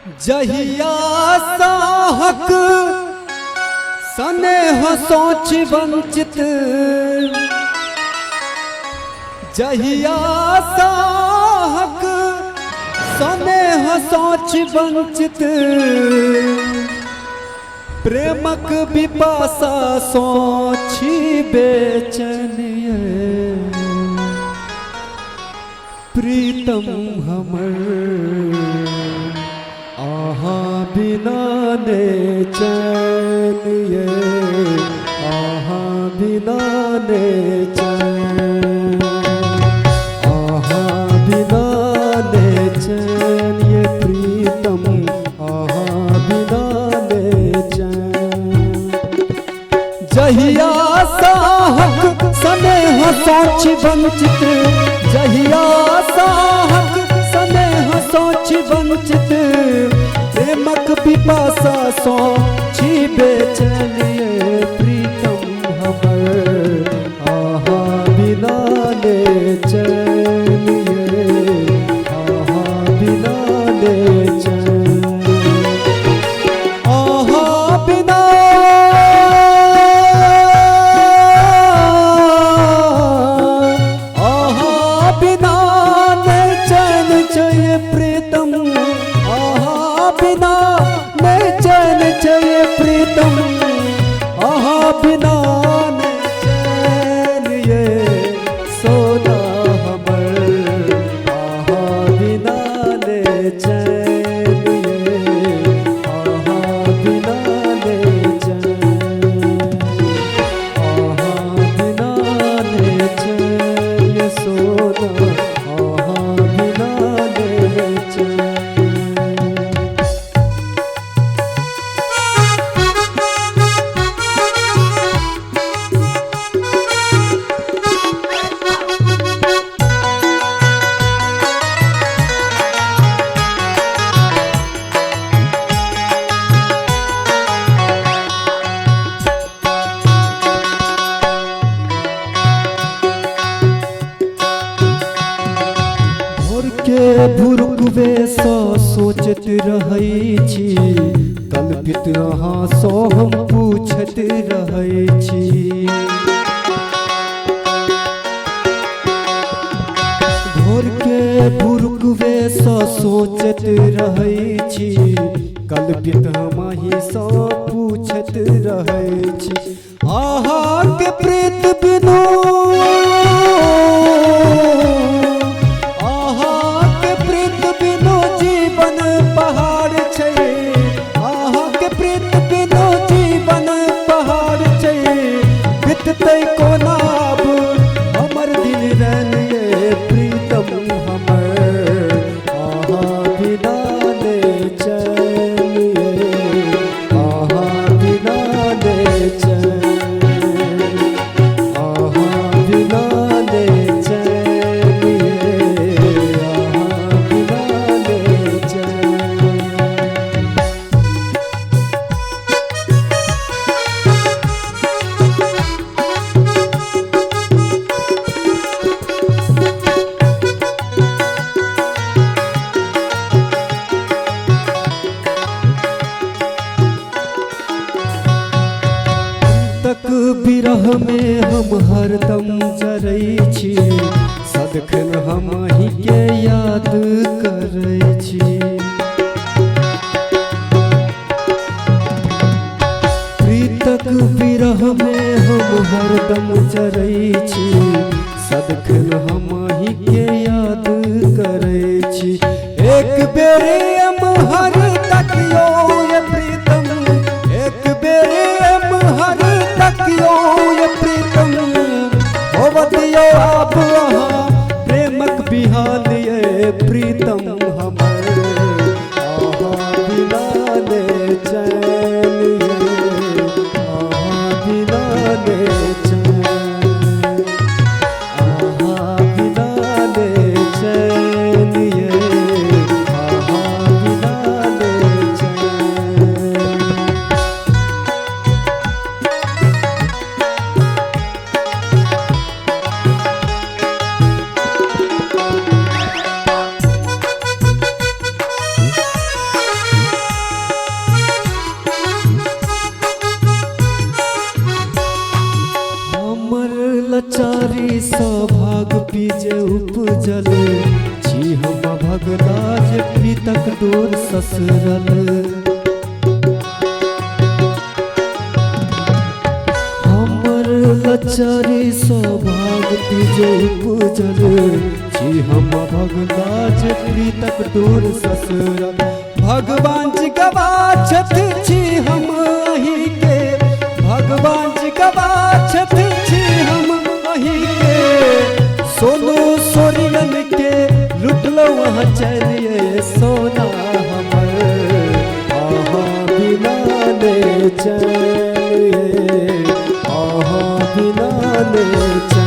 जहिया साहक स्नेह सोच वंचित, जहिया साहक स्नेह सोच वंचित, प्रेमक विपासा सोची बेचैनिय, प्रीतम हमर आहा बिना ने चैन ये, आहा बिना ने चैन, आहा बिना ने चैन ये प्रीतम, आहा बिना ने चैन। जहिया साहक स्नेह सोच वंचित, जहिया साहक स्नेह सोच वंचित, प्रेमक पिपासा सोची बेचैनिए, प्रीतम हमर आहा बिना ने चैन ये, आहा बिना ने चैन, आहा बिना, आहा बिना ने चैन चाहिए प्रीतम, आहा बिना ने चैन चाहिए प्रीतम, आहा बिना ने चैन ये सोना हमर, आहा बिना ने चैन ये, आहा बिना ने चैन, आहा बिना ने चैन ये सोना, आहा बिना ने चैन। भुरकुबे सा सोचत रहै छी, कल्पित अहाँ सो हम पूछत रहै छी, भोर के भुरकुबे सा सोचत रहै छी, कल्पित हमहि सा पूछत रहै छी, आहा के प्रीत बिनु, पहाड़ छै, आहा के प्रीत बिनु जीवन पहाड़ छै, बिततै कोना अब हमर दिन रन ये प्रीतम हमर, आहा बिना ने चैन ये, आहा बिना ने चैन, आहा बिना ने चैन ये, आहा बिना ने चैन। तक बिरह में हम हरदम जरै छी, सदखन हमहि के याद करै छी, प्रीतक बिरह में हम हरदम जरै छी, सदखन हमहि के याद करै छी, एक बेर एम्हर तकियो ये प्रीतम, एक बेर एम्हर तकियो ये प्रीतम, होवतियो आप अहाँ प्रेमक बिहान ये प्रीतम हमर, आहा बिना ने चैन ये, आहा बिना ने चैन, आहा बिना ने चैन ये, आहा बिना ने चैन। भगदाज प्रीतक डोर ससुरल। हमर लचारी सौभाग्य तीजे पूजल छी हम भगदाज प्रीतक डोर ससुरल। भगवान जी गवाछत छी हम अहीं के, भगवान जी गवाछत छी हम अहीं के। सोनू सोरियन के लुटलो वहाँ चलिए सोना हमर, आहाँ बिना ने चलिए, आहाँ बिना ने चलिए।